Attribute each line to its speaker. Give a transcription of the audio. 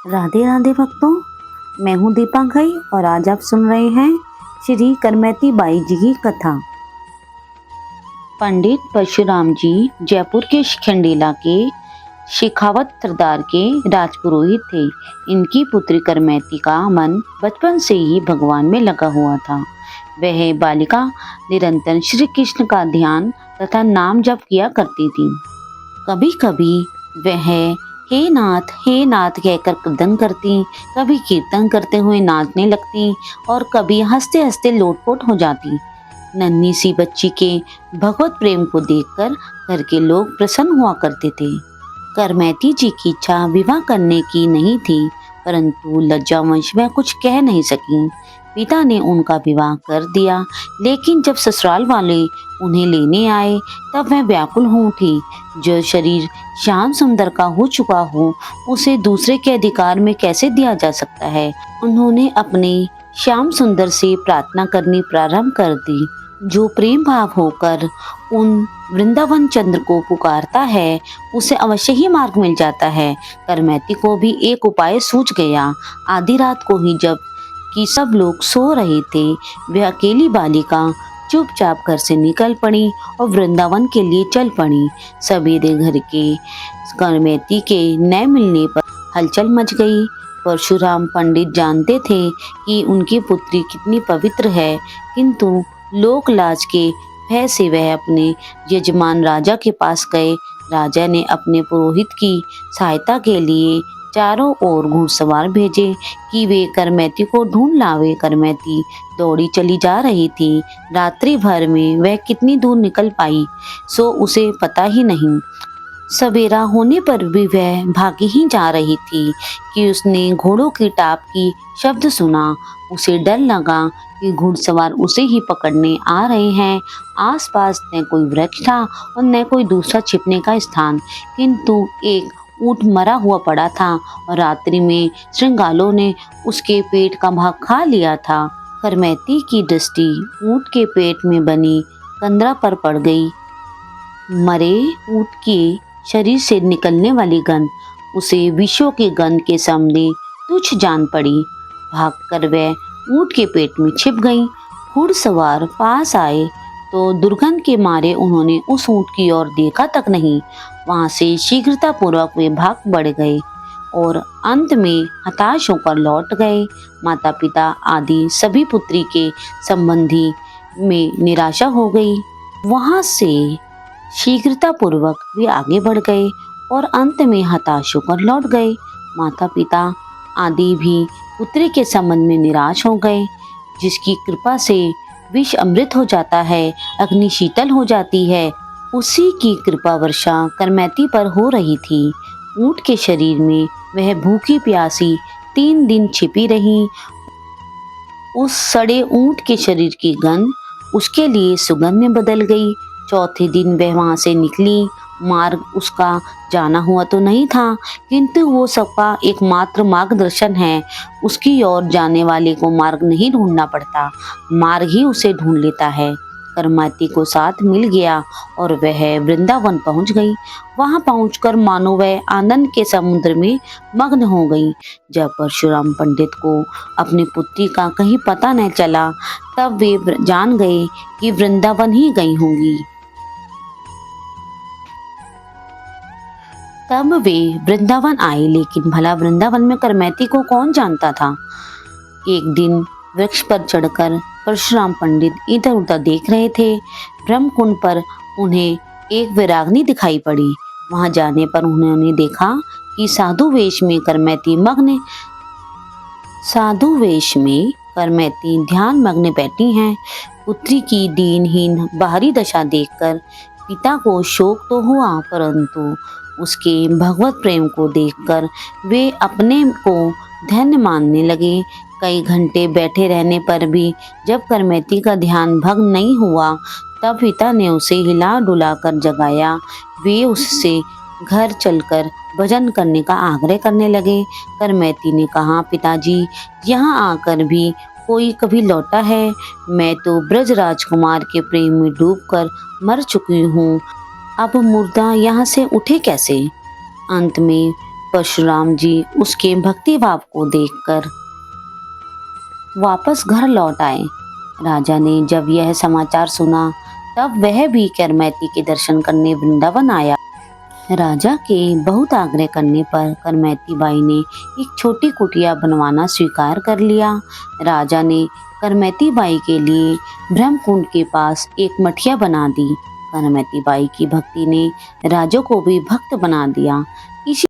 Speaker 1: राधे राधे भक्तों, मैं हूँ दीपा घई और आज आप सुन रहे हैं श्री करमैती बाई जी की कथा। पंडित परशुराम जी जयपुर के शिखंडीला के शेखावत सरदार के राजपुरोहित थे। इनकी पुत्री करमैती का मन बचपन से ही भगवान में लगा हुआ था। वह बालिका निरंतर श्री कृष्ण का ध्यान तथा नाम जप किया करती थी। कभी कभी वह हे नाथ कहकर क्रदन करती, कभी कीर्तन करते हुए नाचने लगती और कभी हंसते हंसते लोटपोट हो जाती। नन्ही सी बच्ची के भगवत प्रेम को देखकर घर के लोग प्रसन्न हुआ करते थे। करमैती जी की इच्छा विवाह करने की नहीं थी, परंतु लज्जावश वह कुछ कह नहीं सकी। पिता ने उनका विवाह कर दिया, लेकिन जब ससुराल वाले उन्हें लेने आए तब वह व्याकुल हो उठी। जो शरीर श्याम सुंदर का हो चुका हो, उसे दूसरे के अधिकार में कैसे दिया जा सकता है। उन्होंने अपने श्याम सुंदर से प्रार्थना करनी प्रारंभ कर दी। जो प्रेम भाव होकर उन वृंदावन चंद्र को पुकारता है, उसे अवश्य ही मार्ग मिल जाता है। करमैती को भी एक उपाय सूझ गया। आधी रात को ही जब कि सब लोग सो रहे थे, वह अकेली बालिका चुपचाप घर से निकल पड़ी और वृंदावन के लिए चल पड़ी। सवेरे घर के करमैती के न मिलने पर हलचल मच गई। परशुराम पंडित जानते थे कि उनकी पुत्री कितनी पवित्र है, किंतु लोक लाज के भय से वह अपने यजमान राजा के पास गए। राजा ने अपने पुरोहित की सहायता के लिए चारों ओर घुड़सवार भेजे कि वे करमैती को ढूंढ लावे। करमैती दौड़ी चली जा रही थी। रात्रि भर में वह कितनी दूर निकल पाई सो उसे पता ही नहीं। सवेरा होने पर भी वह भागी ही जा रही थी कि उसने घोड़ों की टाप की शब्द सुना। उसे डर लगा कि घुड़सवार उसे ही पकड़ने आ रहे हैं। आसपास न कोई वृक्ष था और न कोई दूसरा छिपने का स्थान, किंतु एक ऊंट मरा हुआ पड़ा था और रात्रि में श्रृंगालों ने उसके पेट का भाग खा लिया था। करमैती की दृष्टि ऊंट के पेट में बनी कंदरा पर पड़ गई। मरे ऊंट के शरीर से निकलने वाली गंध उसे विषों के गंध के सामने तुच्छ जान पड़ी। भागकर वह ऊंट के पेट में छिप गई। घुड़सवार पास आए तो दुर्गंध के मारे उन्होंने उस ऊंट की ओर देखा तक नहीं। वहां से शीघ्रता पूर्वक वे भाग बढ़ गए और अंत में हताश होकर लौट गए। माता पिता आदि सभी पुत्री के संबंधी में निराशा हो गई। वहां से शीघ्रता पूर्वक वे आगे बढ़ गए और अंत में हताश होकर लौट गए। माता पिता आदि भी पुत्री के संबंध में निराश हो गए। जिसकी कृपा से विष अमृत हो जाता है, अग्नि शीतल हो जाती है, उसी की कृपा वर्षा करमैती पर हो रही थी। ऊंट के शरीर में वह भूखी प्यासी 3 दिन छिपी रही। उस सड़े ऊंट के शरीर की गंध उसके लिए सुगंध में बदल गई। चौथे दिन वह वहां से निकली। मार्ग उसका जाना हुआ तो नहीं था, किंतु वो सबका एकमात्र मार्गदर्शन है। उसकी ओर जाने वाले को मार्ग नहीं ढूंढना पड़ता, मार्ग ही उसे ढूंढ लेता है। करमैती को साथ मिल गया और वह वृंदावन पहुंच गई। वहां पहुंचकर मानो वह आनंद के समुद्र में मग्न हो गई। जब परशुराम पंडित को अपनी पुत्री का कहीं पता न चला, तब वे जान गए कि वृंदावन ही गई होंगी। तब वे वृंदावन आए, लेकिन भला वृंदावन में करमैती को कौन जानता था। एक दिन वृक्ष पर चढ़कर परशुराम पंडित इधर उधर देख रहे थे। ब्रह्मकुंड पर उन्हें एक वैराग्नी दिखाई पड़ी। वहां जाने पर उन्होंने देखा कि साधु वेश में ध्यान मग्न बैठी हैं। पुत्री की दीनहीन बाहरी दशा देखकर पिता को शोक तो हुआ, परंतु उसके भगवत प्रेम को देखकर वे अपने को धन्य मानने लगे। कई घंटे बैठे रहने पर भी जब करमैती का ध्यान भंग नहीं हुआ, तब पिता ने उसे हिला डुला कर जगाया। वे उससे घर चलकर भजन करने का आग्रह करने लगे। करमैती ने कहा, पिताजी, यहाँ आकर भी कोई कभी लौटा है? मैं तो ब्रज राजकुमार के प्रेम में डूबकर मर चुकी हूँ। अब मुर्दा यहाँ से उठे कैसे? अंत में परशुराम जी उसके भक्ति भाव को देखकर वापस घर लौट आए। राजा ने जब यह समाचार सुना तब वह भी करमैती के दर्शन करने वृंदावन आया। राजा के बहुत आग्रह करने पर करमैती बाई ने एक छोटी कुटिया बनवाना स्वीकार कर लिया। राजा ने करमैती बाई के लिए ब्रह्मकुंड के पास एक मठिया बना दी। करमैती बाई की भक्ति ने राजा को भी भक्त बना दिया। इसी